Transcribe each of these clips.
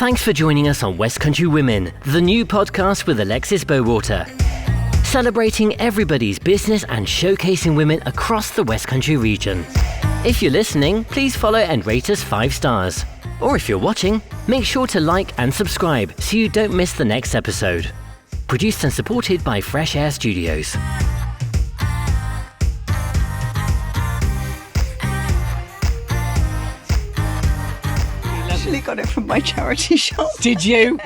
Thanks for joining us on West Country Women, the new podcast with Alexis Bowater. Celebrating everybody's business and showcasing women across the West Country region. If you're listening, please follow and rate us 5 stars. Or if you're watching, make sure to like and subscribe so you don't miss the next episode. Produced and supported by Fresh Air Studios. Got it from my charity shop. Did you?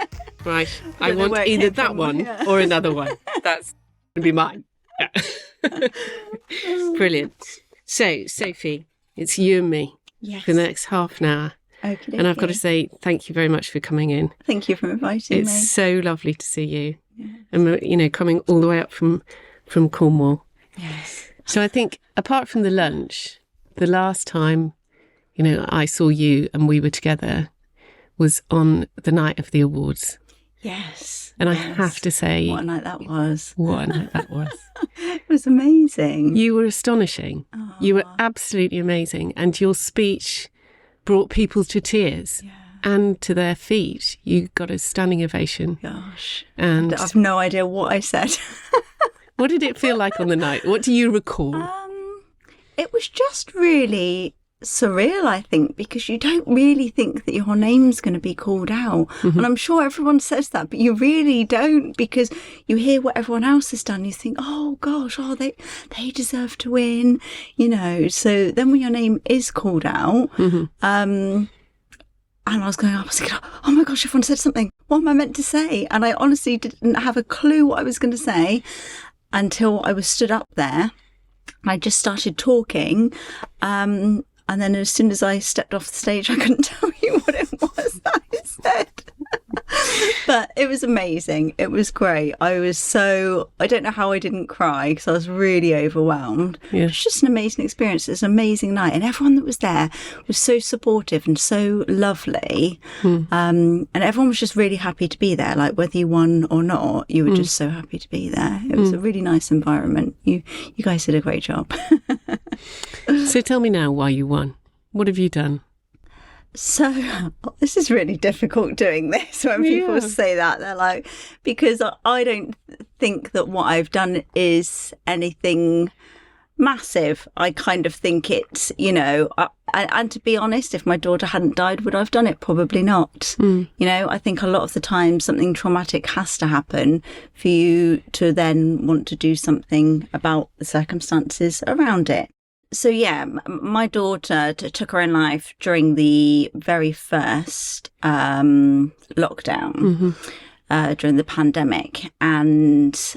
Right. I Don't know where want it either came that from, one yeah. or another one. That's going to be mine. Yeah. Brilliant. So, Sophie, it's you and me Yes. for the next half an hour. Okay. And I've got to say thank you very much for coming in. Thank you for inviting It's me. so lovely to see you. Yeah. And, you know, coming all the way up from Cornwall. Yes. So I think, apart from the lunch, the last time, you know, I saw you and we were together was on the night of the awards. Yes. And I yes. have to say... What a night that was. What a night that was. It was amazing. You were astonishing. Oh, You were absolutely amazing. And your speech brought people to tears yeah. and to their feet. You got a standing ovation. Gosh. And I've no idea what I said. what did it feel like on the night? What do you recall? It was just really surreal, I think, because you don't really think that your name's going to be called out. Mm-hmm. And I'm sure everyone says that, but you really don't, because you hear what everyone else has done. You think, oh gosh, they deserve to win, you know. So then when your name is called out, Mm-hmm. and I was thinking, oh my gosh, everyone said something. What am I meant to say? And I honestly didn't have a clue what I was going to say until I was stood up there. I just started talking. And then as soon as I stepped off the stage, I couldn't tell you what it was that I said. But it was amazing. It was great. I don't know how I didn't cry because I was really overwhelmed. Yeah. It was just an amazing experience. It was an amazing night. And everyone that was there was so supportive and so lovely. And everyone was just really happy to be there. Like whether you won or not, you were just so happy to be there. It was a really nice environment. You guys did a great job. So tell me now why you won. What have you done? So this is really difficult doing this when people say that. They're like, because I don't think that what I've done is anything massive. I kind of think it's, you know, and to be honest, if my daughter hadn't died, would I have done it? Probably not. You know, I think a lot of the time something traumatic has to happen for you to then want to do something about the circumstances around it. So yeah, my daughter took her own life during the very first lockdown, during the pandemic, and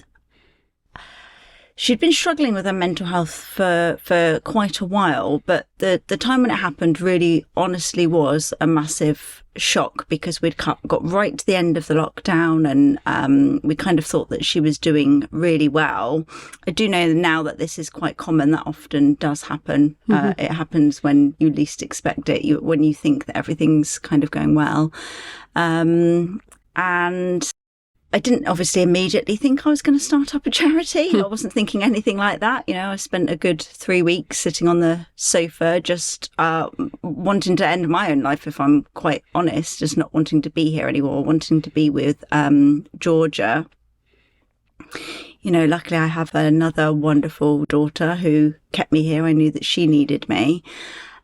she'd been struggling with her mental health for quite a while, but the time when it happened really honestly was a massive shock, because we'd got right to the end of the lockdown, and we kind of thought that she was doing really well. I do know now that this is quite common. That often does happen. It happens when you least expect it, when you think that everything's kind of going well. And I didn't obviously immediately think I was going to start up a charity. I wasn't thinking anything like that. You know, I spent a good 3 weeks sitting on the sofa, just wanting to end my own life, if I'm quite honest, just not wanting to be here anymore, wanting to be with Georgia. You know, luckily I have another wonderful daughter who kept me here. I knew that she needed me.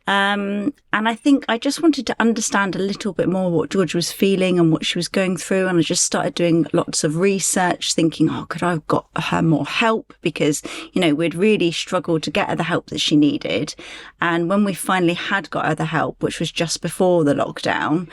And I think I just wanted to understand a little bit more what Georgia was feeling and what she was going through. And I just started doing lots of research, thinking, oh, could I have got her more help? Because, you know, we'd really struggled to get her the help that she needed. And when we finally had got her the help, which was just before the lockdown,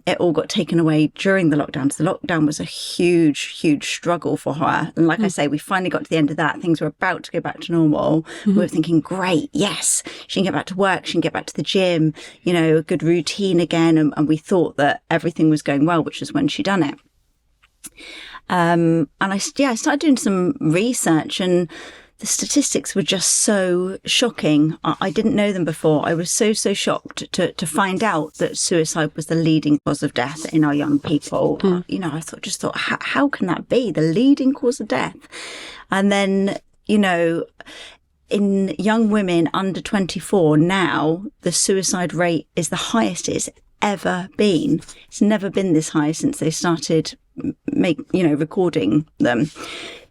it all got taken away during the lockdown. So the lockdown was a huge, huge struggle for her. And like I say, we finally got to the end of that. Things were about to go back to normal. We were thinking, great, yes, she can get back to work. She can get back to the gym, you know, a good routine again. And we thought that everything was going well, which was when she done it. And I started doing some research, and the statistics were just so shocking. I didn't know them before. I was so shocked to find out that suicide was the leading cause of death in our young people. You know, I just thought, how can that be the leading cause of death? And then, you know, in young women under 24 now, the suicide rate is the highest it's ever been. It's never been this high since they started recording them.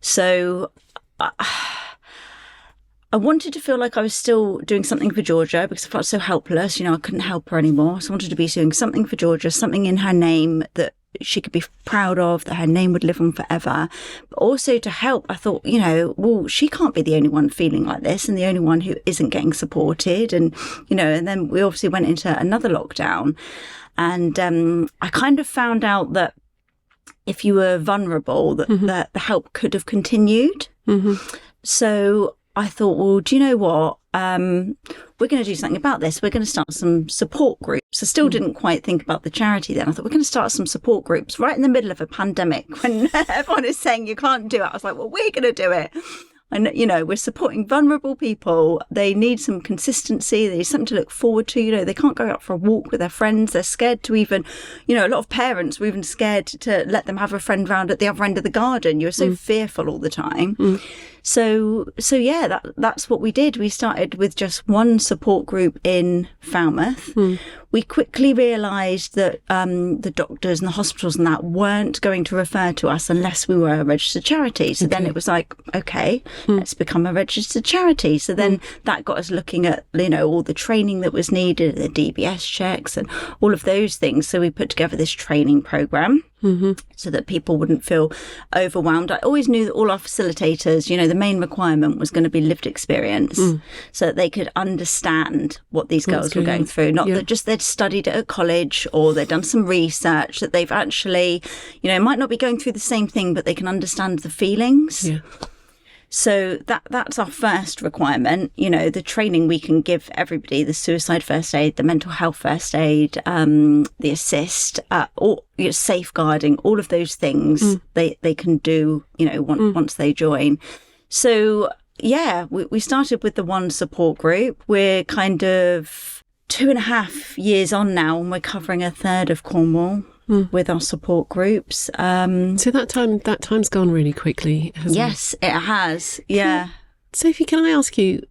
So I wanted to feel like I was still doing something for Georgia because I felt so helpless. I couldn't help her anymore. So I wanted to be doing something for Georgia, something in her name that she could be proud of, that her name would live on forever. But also to help, I thought, well, she can't be the only one feeling like this and the only one who isn't getting supported. And, and then we obviously went into another lockdown. And I kind of found out that if you were vulnerable, that the help could have continued. So I thought, well, do you know what? We're going to do something about this. We're going to start some support groups. I still didn't quite think about the charity then. I thought we're going to start some support groups right in the middle of a pandemic when everyone is saying you can't do it. I was like, well, we're going to do it. And, we're supporting vulnerable people. They need some consistency. They need something to look forward to. They can't go out for a walk with their friends. They're scared to even, a lot of parents were even scared to let them have a friend round at the other end of the garden. You're so fearful all the time. So yeah, that's what we did. We started with just one support group in Falmouth. We quickly realised that the doctors and the hospitals and that weren't going to refer to us unless we were a registered charity. So then it was like, okay, let's become a registered charity. So then that got us looking at, all the training that was needed, the DBS checks and all of those things. So we put together this training programme. So that people wouldn't feel overwhelmed. I always knew that all our facilitators, the main requirement was going to be lived experience so that they could understand what these girls were going through. Not that just they'd studied it at college or they'd done some research, that they've actually, might not be going through the same thing, but they can understand the feelings. So that's our first requirement. The training we can give everybody, the suicide first aid, the mental health first aid, the assist, or safeguarding, all of those things they can do, once they join. So, yeah, we started with the one support group. We're kind of 2.5 years on now and we're covering a third of Cornwall. With our support groups. So that time's gone really quickly, hasn't it? Yes, it has. Yeah. Sophie, can I ask you,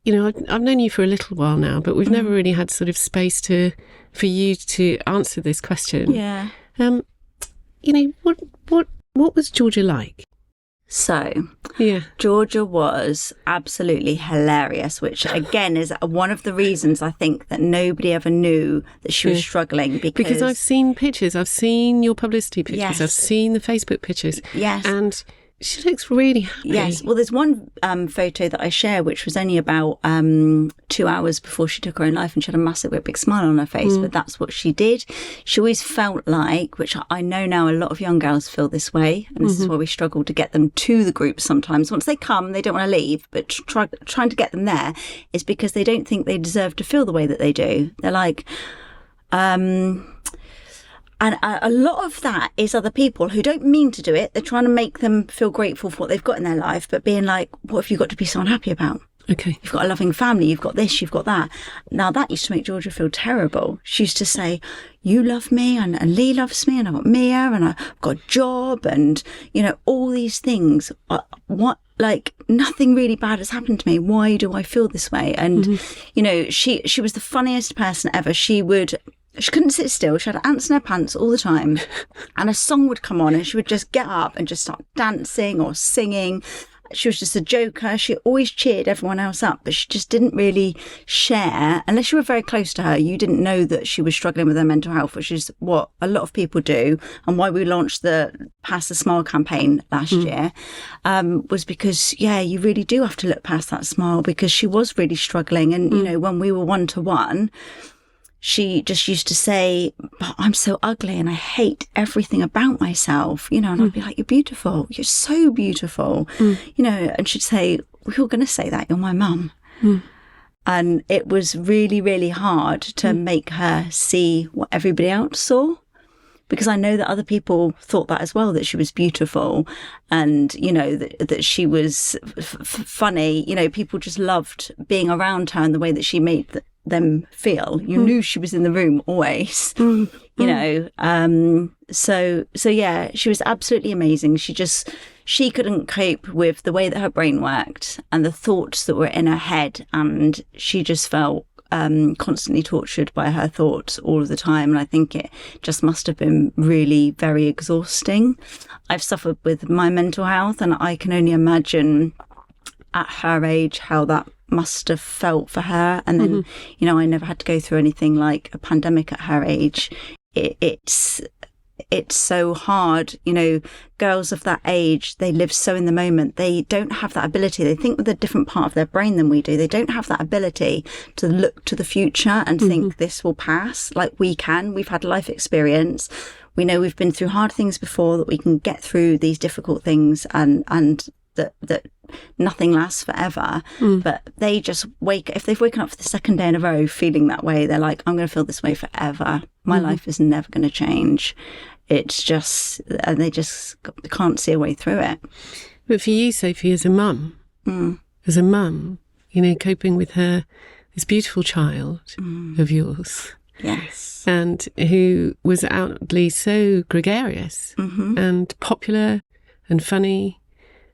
I've known you for a little while now, but we've never really had sort of space for you to answer this question. Yeah. What was Georgia like? So, Georgia was absolutely hilarious, which again is one of the reasons I think that nobody ever knew that she was struggling. Because I've seen pictures, I've seen your publicity pictures, I've seen the Facebook pictures. Yes. And she looks really happy. Yes. Well, there's one photo that I share, which was only about 2 hours before she took her own life, and she had a massive, big smile on her face. But that's what she did. She always felt like, which I know now a lot of young girls feel this way, and this is why we struggle to get them to the group sometimes. Once they come, they don't want to leave, but trying to get them there is because they don't think they deserve to feel the way that they do. They're like... And a lot of that is other people who don't mean to do it. They're trying to make them feel grateful for what they've got in their life, but being like, what have you got to be so unhappy about? Okay. You've got a loving family, you've got this, you've got that. Now, that used to make Georgia feel terrible. She used to say, you love me, and Lee loves me, and I've got Mia, and I've got a job, and, all these things. Nothing really bad has happened to me. Why do I feel this way? And, she was the funniest person ever. She couldn't sit still. She had ants in her pants all the time. And a song would come on and she would just get up and just start dancing or singing. She was just a joker. She always cheered everyone else up, but she just didn't really share. Unless you were very close to her, you didn't know that she was struggling with her mental health, which is what a lot of people do. And why we launched the Past the Smile campaign last year was because, you really do have to look past that smile, because she was really struggling. And, when we were one-to-one, she just used to say, but I'm so ugly and I hate everything about myself, and I'd be like, you're beautiful. You're so beautiful, and she'd say, well, you're going to say that. You're my mum. And it was really, really hard to make her see what everybody else saw. Because I know that other people thought that as well, that she was beautiful and, that she was funny. People just loved being around her and the way that she made them feel. You knew she was in the room always, So yeah, she was absolutely amazing. She couldn't cope with the way that her brain worked and the thoughts that were in her head. And she just felt constantly tortured by her thoughts all of the time. And I think it just must have been really very exhausting. I've suffered with my mental health, and I can only imagine at her age how that must have felt for her. And then, you know, I never had to go through anything like a pandemic at her age. It's so hard, you know. Girls of that age, they live so in the moment. They don't have that ability. They think with a different part of their brain than we do. They don't have that ability to look to the future and think this will pass like we can. We've had life experience. We know we've been through hard things before, that we can get through these difficult things, and that nothing lasts forever. But they just if they've woken up for the second day in a row feeling that way, they're like, I'm going to feel this way forever. My life is never going to change. It's just, and they just can't see a way through it. But for you, Sophie, as a mum, you know, coping with this beautiful child of yours. Yes. And who was outwardly so gregarious and popular and funny,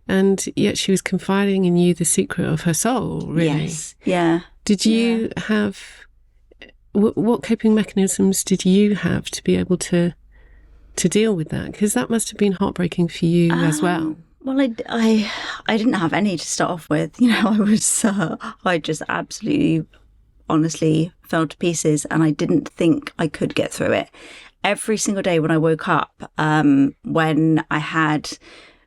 and yet she was confiding in you the secret of her soul, really. Yes. Yeah. Did you have, what coping mechanisms did you have to be able to deal with that? Because that must have been heartbreaking for you as well. Well, I didn't have any to start off with. You know, I just absolutely, honestly fell to pieces, and I didn't think I could get through it. Every single day when I woke up, when I had,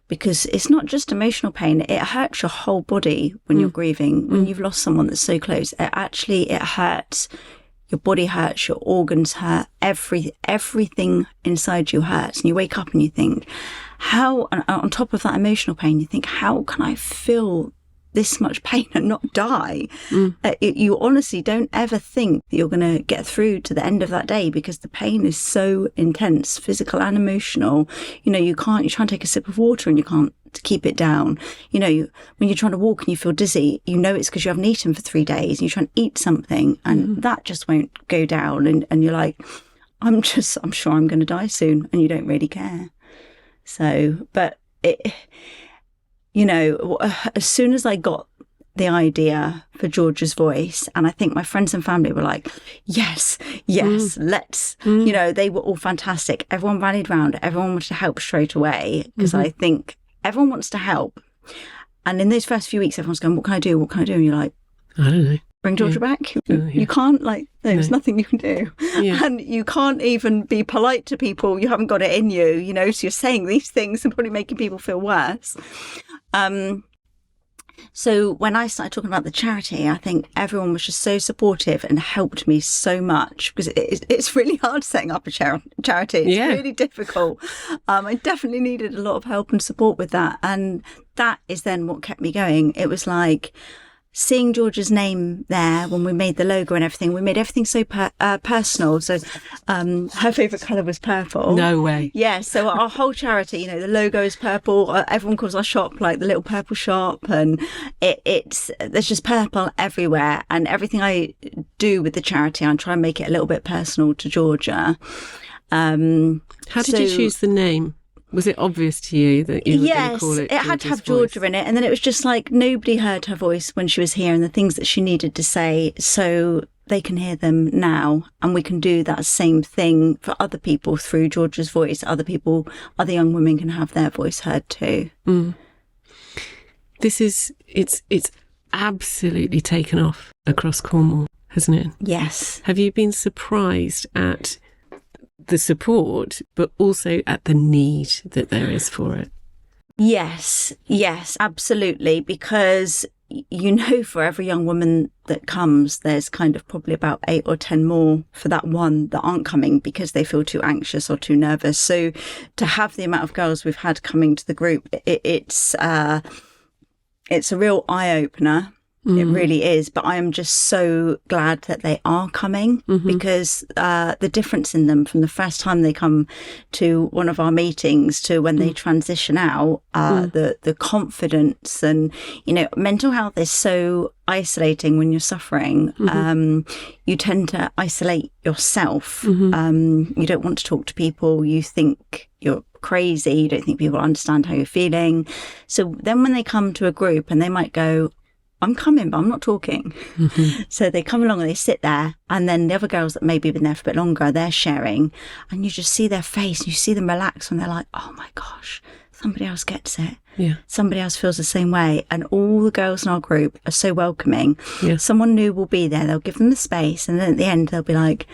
because it's not just emotional pain, it hurts your whole body when you're grieving. When you've lost someone that's so close, it hurts. Your body hurts, your organs hurt, everything inside you hurts. And you wake up and you think, how, and on top of that emotional pain, you think, how can I feel this much pain and not die? You honestly don't ever think that you're going to get through to the end of that day, because the pain is so intense, physical and emotional. You know, you're trying to take a sip of water and you can't keep it down. You know, when you're trying to walk and you feel dizzy, you know it's because you haven't eaten for 3 days, and you're trying to eat something and that just won't go down, and you're like, I'm sure I'm going to die soon, and you don't really care. So, but it, you know, as soon as I got the idea for George's voice, and I think my friends and family were like, yes, let's, you know, they were all fantastic. Everyone rallied round, everyone wanted to help straight away, because I think everyone wants to help. And in those first few weeks, everyone's going, what can I do? What can I do? And you're like, I don't know. Bring Georgia back? You can't, like, there's nothing you can do. And you can't even be polite to people. You haven't got it in you, you know, so you're saying these things and probably making people feel worse. So when I started talking about the charity, I think everyone was just so supportive and helped me so much, because it's really hard setting up a charity. It's really difficult. I definitely needed a lot of help and support with that. And that is then what kept me going. It was like seeing George's name there when we made the logo and everything. We made everything so personal. So her favourite colour was purple. No way. Yeah, so our whole charity, you know, the logo is purple. Everyone calls our shop like the little purple shop, and there's just purple everywhere. And everything I do with the charity, I try and make it a little bit personal to Georgia. How did you choose the name? Was it obvious to you that you were going to call it? Yes, it had to have Georgia in it. And then it was just like, nobody heard her voice when she was here and the things that she needed to say, so they can hear them now. And we can do that same thing for other people through Georgia's voice. Other young women can have their voice heard too. It's absolutely taken off across Cornwall, hasn't it? Yes. Have you been surprised at the support, but also at the need that there is for it? Yes, absolutely. Because, you know, for every young woman that comes, there's kind of probably about 8 or 10 more for that one that aren't coming because they feel too anxious or too nervous. So to have the amount of girls we've had coming to the group, it's a real eye-opener. It really is. But I am just so glad that they are coming, because the difference in them from the first time they come to one of our meetings to when they transition out, the confidence, and, you know, mental health is so isolating when you're suffering. You tend to isolate yourself. You don't want to talk to people. You think you're crazy. You don't think people understand how you're feeling. So then when they come to a group and they might go, I'm coming, but I'm not talking. So they come along and they sit there, and then the other girls that maybe have been there for a bit longer, they're sharing, and you just see their face, and you see them relax, and they're like, oh my gosh, somebody else gets it. Yeah. Somebody else feels the same way. And all the girls in our group are so welcoming. Yeah. Someone new will be there. They'll give them the space. And then at the end, they'll be like,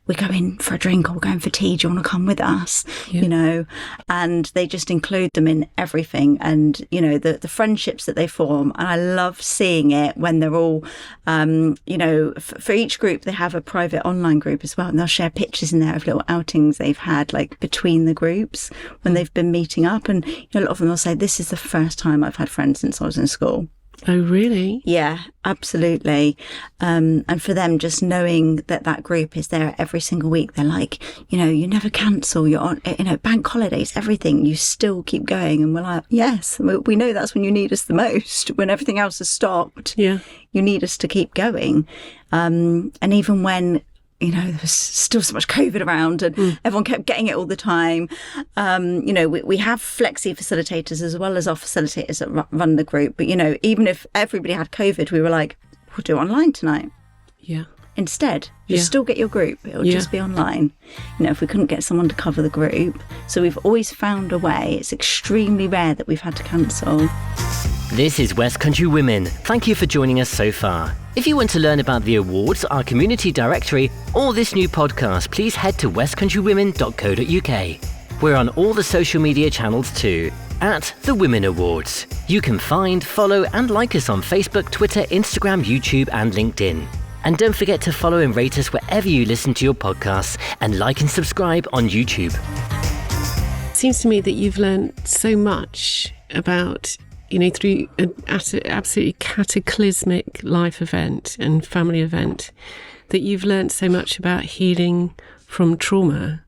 we're going for a drink, or we're going for tea. Do you want to come with us? Yeah. You know, and they just include them in everything. And, you know, the friendships that they form. And I love seeing it when they're all, you know, for each group, they have a private online group as well. And they'll share pictures in there of little outings they've had, like between the groups when they've been meeting up. And, you know, a lot of them will say, this is the first time I've had friends since I was in school. Oh, really? Yeah, absolutely. And for them, just knowing that that group is there every single week, they're like, you know, you never cancel. You're on, you know, bank holidays, everything. You still keep going. And we're like, yes, we know that's when you need us the most. When everything else has stopped, Yeah. you need us to keep going. And even when, you know, there was still so much COVID around and everyone kept getting it all the time. You know, we have flexi facilitators as well as our facilitators that run the group. But, you know, even if everybody had COVID, we were like, we'll do online tonight. Yeah. Instead, you still get your group. It'll just be online. You know, if we couldn't get someone to cover the group. So we've always found a way. It's extremely rare that we've had to cancel. This is West Country Women. Thank you for joining us so far. If you want to learn about the awards, our community directory, or this new podcast, please head to westcountrywomen.co.uk. We're on all the social media channels too, at the Women Awards. You can find, follow and like us on Facebook, Twitter, Instagram, YouTube and LinkedIn. And don't forget to follow and rate us wherever you listen to your podcasts, and like and subscribe on YouTube. It seems to me that you've learned so much about, you know, through an absolutely cataclysmic life event and family event, that you've learned so much about healing from trauma,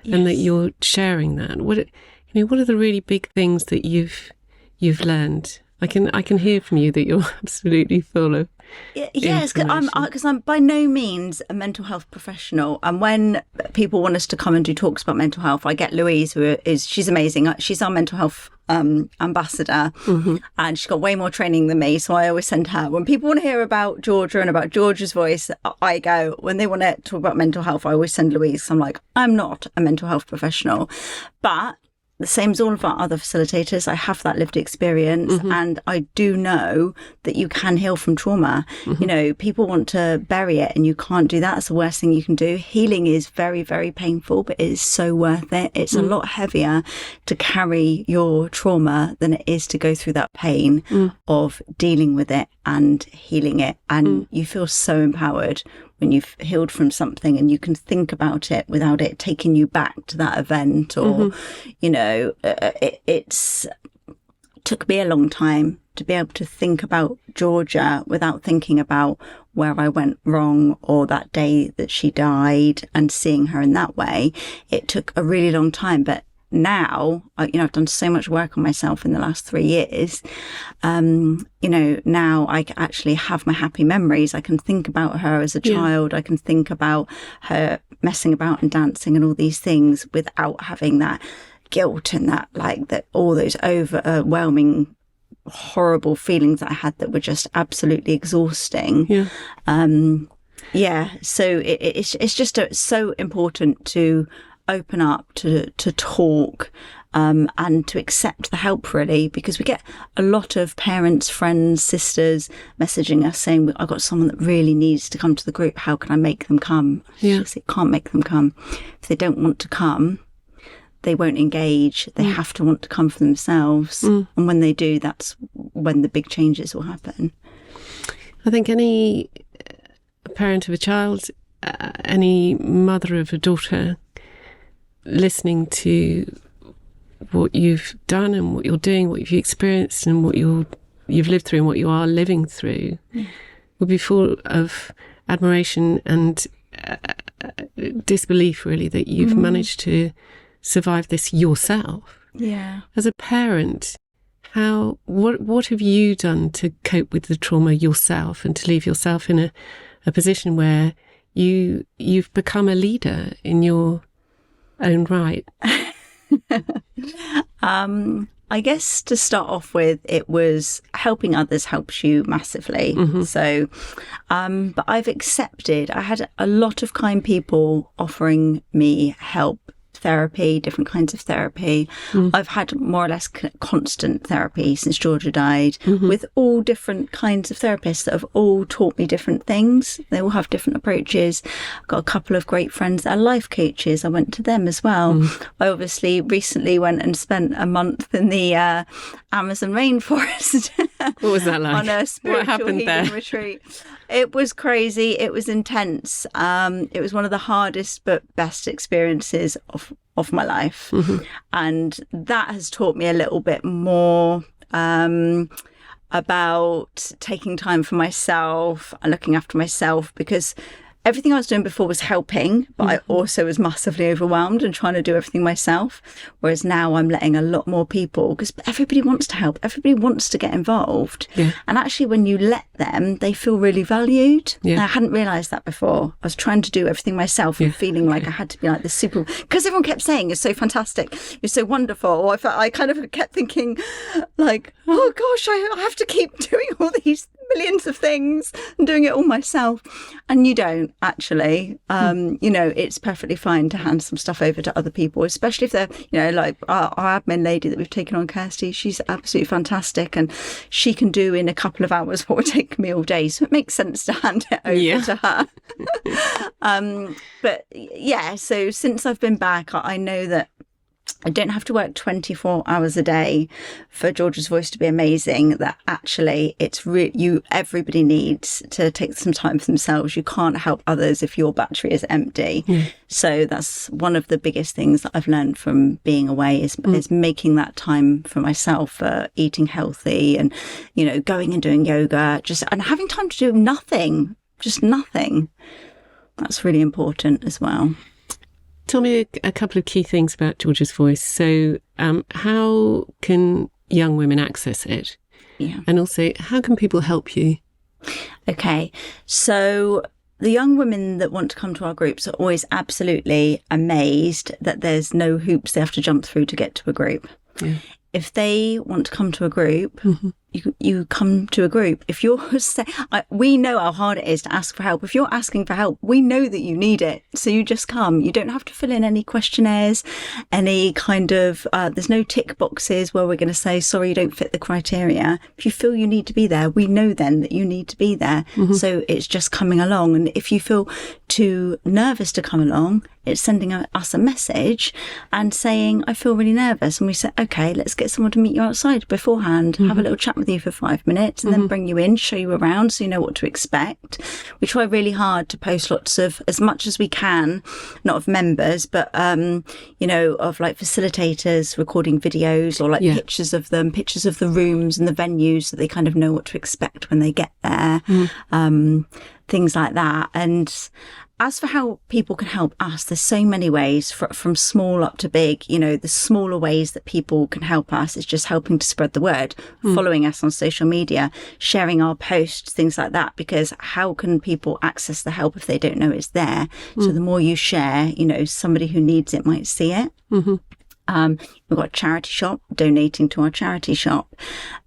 and that you're sharing that. What are the really big things that you've learned? I can hear from you that you're absolutely full of yes, because I'm by no means a mental health professional, and when people want us to come and do talks about mental health, I get Louise, she's amazing. She's our mental health ambassador, and she's got way more training than me, so I always send her. When people want to hear about Georgia and about Georgia's voice, I go. When they want to talk about mental health, I always send Louise. I'm like, I'm not a mental health professional, but the same as all of our other facilitators, I have that lived experience, and I do know that you can heal from trauma. You know, people want to bury it, and you can't do that. It's the worst thing you can do. Healing is very, very painful, but it is so worth it. It's a lot heavier to carry your trauma than it is to go through that pain of dealing with it and healing it. And you feel so empowered when you've healed from something and you can think about it without it taking you back to that event, or, you know, it's took me a long time to be able to think about Georgia without thinking about where I went wrong or that day that she died, and seeing her in that way. It took a really long time, but now, you know, I've done so much work on myself in the last 3 years. You know, now I actually have my happy memories. I can think about her as a child. I can think about her messing about and dancing and all these things without having that guilt and that, like, that all those overwhelming, horrible feelings that I had that were just absolutely exhausting. So it's just so important to open up, to talk, and to accept the help, really, because we get a lot of parents, friends, sisters messaging us saying, I've got someone that really needs to come to the group. How can I make them come? I can't make them come. If they don't want to come, they won't engage. They have to want to come for themselves. And when they do, that's when the big changes will happen. I think any parent of a child, any mother of a daughter, listening to what you've done and what you're doing, what you've experienced and what you've lived through and what you are living through, would be full of admiration and disbelief, really, that you've managed to survive this yourself. Yeah. As a parent, what have you done to cope with the trauma yourself and to leave yourself in a position where you've become a leader in your own right? I guess to start off with, it was helping others helps you massively. So, but I've accepted, I had a lot of kind people offering me help, therapy, different kinds of therapy. I've had more or less constant therapy since Georgia died, with all different kinds of therapists that have all taught me different things. They all have different approaches. I've got a couple of great friends that are life coaches. I went to them as well. I obviously recently went and spent a month in the Amazon rainforest. What was that like? On a spiritual healing there? retreat. It was crazy. It was intense. It was one of the hardest but best experiences of my life. And that has taught me a little bit more about taking time for myself and looking after myself, because everything I was doing before was helping, but I also was massively overwhelmed and trying to do everything myself. Whereas now I'm letting a lot more people, because everybody wants to help, everybody wants to get involved. And actually, when you let them, they feel really valued. And I hadn't realised that before. I was trying to do everything myself and feeling like I had to be like this super, because everyone kept saying, "You're so fantastic, you're so wonderful." I kind of kept thinking like, oh gosh, I have to keep doing all these millions of things and doing it all myself. And you don't actually. It's perfectly fine to hand some stuff over to other people, especially if they're, like our admin lady that we've taken on, Kirsty. She's absolutely fantastic, and she can do in a couple of hours what would take me all day. So it makes sense to hand it over to her. But yeah, so since I've been back, I know that I don't have to work 24 hours a day for Georgia's Voice to be amazing. That actually it's everybody needs to take some time for themselves. You can't help others if your battery is empty. So that's one of the biggest things that I've learned from being away is making that time for myself, for eating healthy and, going and doing yoga, and having time to do nothing, just nothing. That's really important as well. Tell me a couple of key things about Georgia's Voice. So how can young women access it? And also, how can people help you? Okay, so the young women that want to come to our groups are always absolutely amazed that there's no hoops they have to jump through to get to a group. If they want to come to a group, you come to a group. If you're we know how hard it is to ask for help. If you're asking for help, we know that you need it. So you just come. You don't have to fill in any questionnaires, any kind of, there's no tick boxes where we're going to say, sorry, you don't fit the criteria. If you feel you need to be there, we know then that you need to be there. So it's just coming along. And if you feel too nervous to come along, it's sending us a message and saying, I feel really nervous. And we say, okay, let's get someone to meet you outside beforehand, have a little chat with you for 5 minutes and then bring you in, show you around so you know what to expect. We try really hard to post lots of, as much as we can, not of members, but, of like facilitators recording videos or like pictures of them, pictures of the rooms and the venues so they kind of know what to expect when they get there, things like that. And as for how people can help us, there's so many ways from small up to big. The smaller ways that people can help us is just helping to spread the word, following us on social media, sharing our posts, things like that, because how can people access the help if they don't know it's there? So the more you share, somebody who needs it might see it. We've got a charity shop, donating to our charity shop.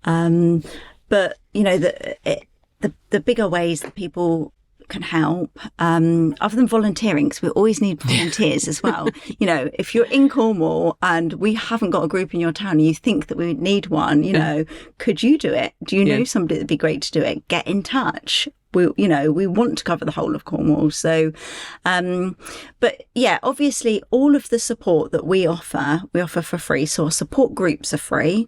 But, the bigger ways that people can help, other than volunteering, because we always need volunteers as well. If you're in Cornwall and we haven't got a group in your town and you think that we need one, could you do it? Do you know somebody that'd be great to do it? Get in touch. We want to cover the whole of Cornwall. So, but yeah, obviously all of the support that we offer for free. So our support groups are free.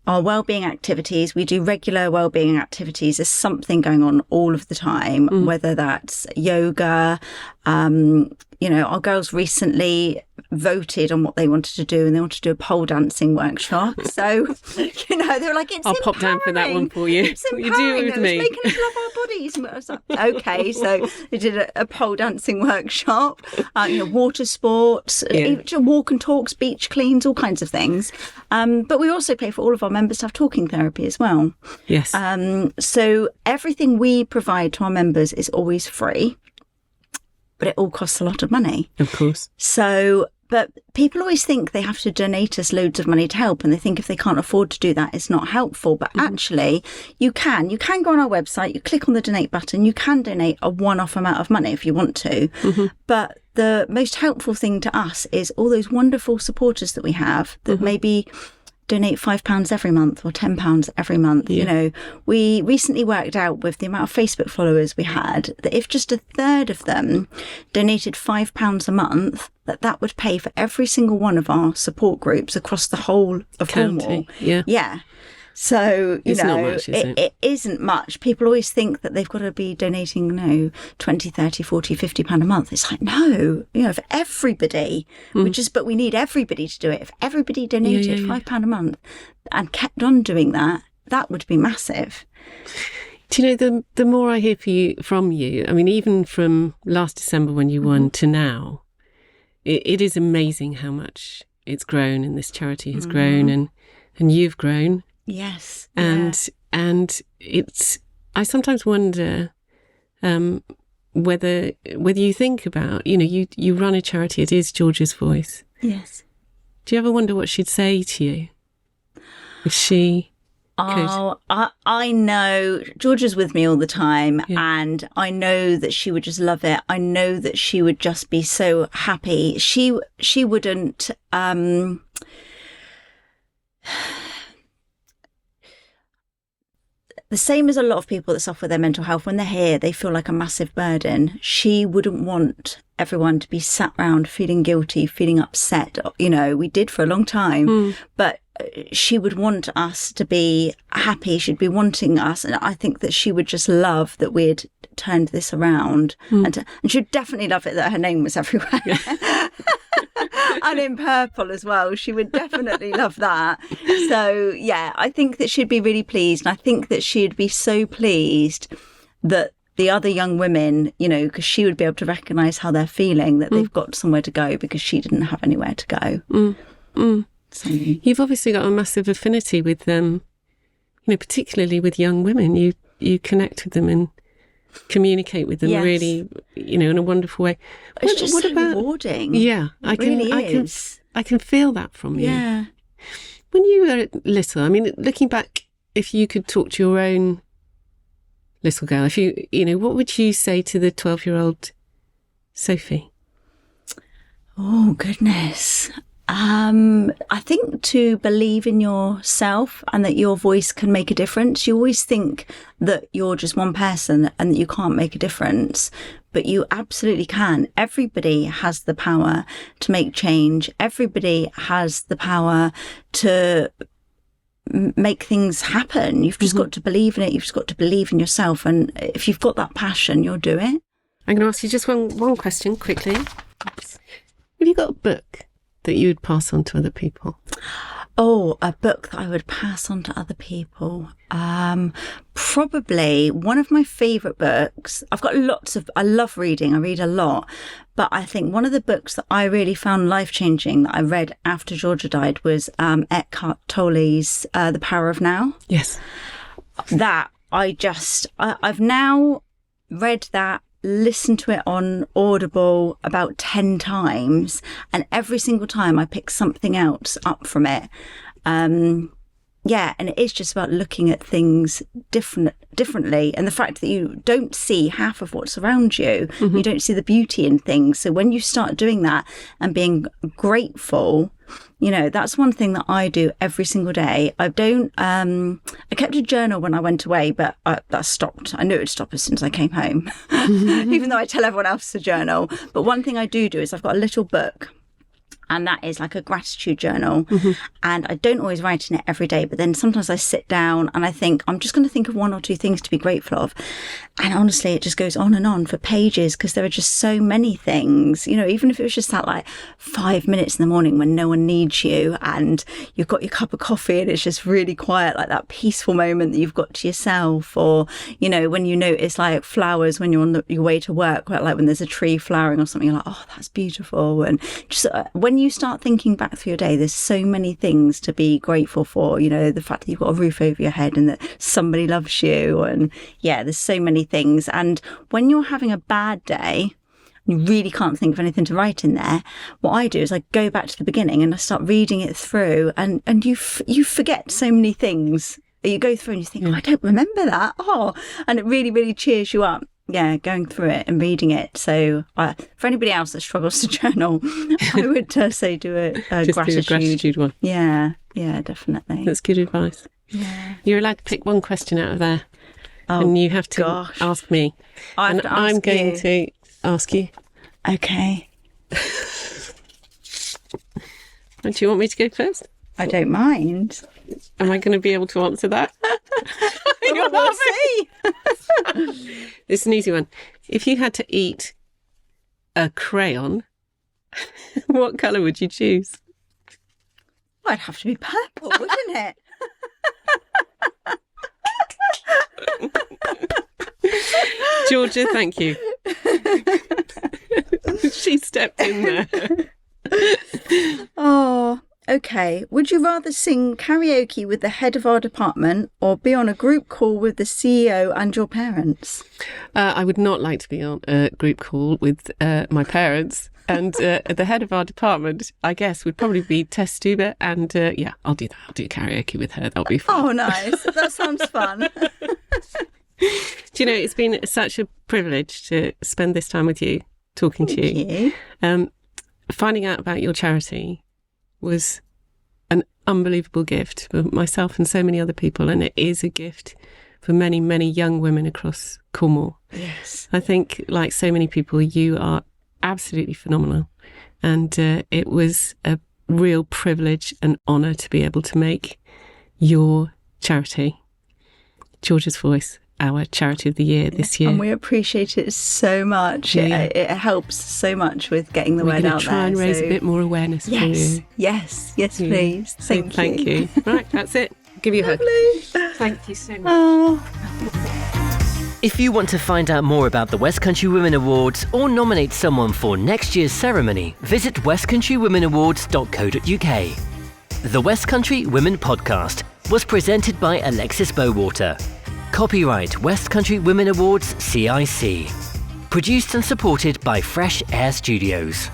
Our wellbeing activities, we do regular wellbeing activities. There's something going on all of the time, whether that's yoga. Our girls recently voted on what they wanted to do and they wanted to do a pole dancing workshop. So, they were like, it's I'll pop down for that one for you. It's you do it with me. It's making us love our bodies. And I was like, okay. So they did a pole dancing workshop, water sports, walk and talks, beach cleans, all kinds of things. But we also pay for all of our members to have talking therapy as well. Yes. So everything we provide to our members is always free. But it all costs a lot of money. Of course. So But people always think they have to donate us loads of money to help, and they think if they can't afford to do that, it's not helpful. But actually, you can go on our website, you click on the donate button, you can donate a one-off amount of money if you want to. But the most helpful thing to us is all those wonderful supporters that we have that maybe donate £5 every month or £10 every month. You know, we recently worked out with the amount of Facebook followers we had that if just a third of them donated £5 a month, that would pay for every single one of our support groups across the whole of Cornwall. Yeah. So, you it's know, not much, is it? It isn't much. People always think that they've got to be donating, you know, 20, 30, 40, 50 pound a month. It's like, no, you know, for everybody, but we need everybody to do it. If everybody donated £5 a month and kept on doing that, that would be massive. Do you know, the more I hear from you, I mean, even from last December when you won to now, it is amazing how much it's grown, and this charity has grown, and you've grown. Yes. And it's, I sometimes wonder whether you think about, you know, you run a charity, it is Georgia's Voice. Yes. Do you ever wonder what she'd say to you if she could? Oh, I know Georgia's with me all the time, and I know that she would just love it. I know that she would just be so happy. She wouldn't the same as a lot of people that suffer with their mental health, when they're here, they feel like a massive burden. She wouldn't want everyone to be sat around feeling guilty, feeling upset. You know, we did for a long time, but she would want us to be happy. She'd be wanting us. And I think that she would just love that we'd turned this around. And she'd definitely love it that her name was everywhere. And in purple as well. She would definitely love that. So, yeah, I think that she'd be really pleased. And I think that she'd be so pleased that the other young women, you know, because she would be able to recognise how they're feeling, that they've got somewhere to go because she didn't have anywhere to go. So, you've obviously got a massive affinity with them, you know, particularly with young women. You connect with them and communicate with them really, you know, in a wonderful way. It's just so rewarding. Yeah, I can feel that from you. Yeah. When you were little, I mean, looking back, if you could talk to your own little girl, if you know, what would you say to the 12-year-old Sophie? Oh, goodness. I think to believe in yourself and that your voice can make a difference. You always think that you're just one person and that you can't make a difference, but you absolutely can. Everybody has the power to make change. Everybody has the power to make things happen. You've just got to believe in it. You've just got to believe in yourself. And if you've got that passion, you'll do it. I'm going to ask you just one question quickly. Have you got a book that you would pass on to other people? Oh, a book that I would pass on to other people. Probably one of my favourite books. I've got I love reading. I read a lot. But I think one of the books that I really found life-changing that I read after Georgia died was Eckhart Tolle's The Power of Now. Yes. That I've now read that, listened to it on Audible about 10 times, and every single time I pick something else up from it. And it is just about looking at things differently, and the fact that you don't see half of what's around you. You don't see the beauty in things. So when you start doing that and being grateful, you know, that's one thing that I do every single day. I kept a journal when I went away, but that stopped. I knew it would stop as soon as I came home, even though I tell everyone else to journal. But one thing I do is I've got a little book, and that is like a gratitude journal. And I don't always write in it every day, but then sometimes I sit down and I think, I'm just going to think of one or two things to be grateful of. And honestly, it just goes on for pages, because there are just so many things, you know, even if it was just that like 5 minutes in the morning when no one needs you and you've got your cup of coffee and it's just really quiet, like that peaceful moment that you've got to yourself. Or, you know, when you notice like flowers when you're on your way to work, like when there's a tree flowering or something, you're like, oh, that's beautiful. And just when you start thinking back through your day, there's so many things to be grateful for. You know, the fact that you've got a roof over your head and that somebody loves you, and there's so many things. And when you're having a bad day, you really can't think of anything to write in there, what I do is I go back to the beginning and I start reading it through, and you forget so many things. You go through and you think, oh, I don't remember that. Oh, and it really, really cheers you up. Yeah, going through it and reading it. So for anybody else that struggles to journal, I would say do a gratitude one. Yeah, definitely. That's good advice. Yeah. You're allowed to pick one question out of there, and you have to ask me. I'm going to ask you. Okay. Do you want me to go first? I don't mind. Am I going to be able to answer that? We'll see. This is an easy one. If you had to eat a crayon, what colour would you choose? Well, it'd have to be purple, wouldn't it? Georgia, thank you. She stepped in there. Oh, okay. Would you rather sing karaoke with the head of our department or be on a group call with the CEO and your parents? I would not like to be on a group call with my parents. And the head of our department, I guess, would probably be Tess Stuber. And yeah, I'll do that. I'll do karaoke with her. That'll be fun. Oh, nice. That sounds fun. Do you know, it's been such a privilege to spend this time with you, talking to you. Finding out about your charity was an unbelievable gift for myself and so many other people. And it is a gift for many, many young women across Cornwall. Yes. I think, like so many people, you are absolutely phenomenal. And it was a real privilege and honour to be able to make your charity, Georgia's Voice, our charity of the year this year. And we appreciate it so much. Yeah. It helps so much with getting the word out there. We're going to try and raise a bit more awareness for you. Yes, please. Thank you. Right, that's it. I'll give you a hug. Thank you so much. Oh. If you want to find out more about the West Country Women Awards or nominate someone for next year's ceremony, visit westcountrywomenawards.co.uk. The West Country Women Podcast was presented by Alexis Bowater. Copyright West Country Women Awards CIC. Produced and supported by Fresh Air Studios.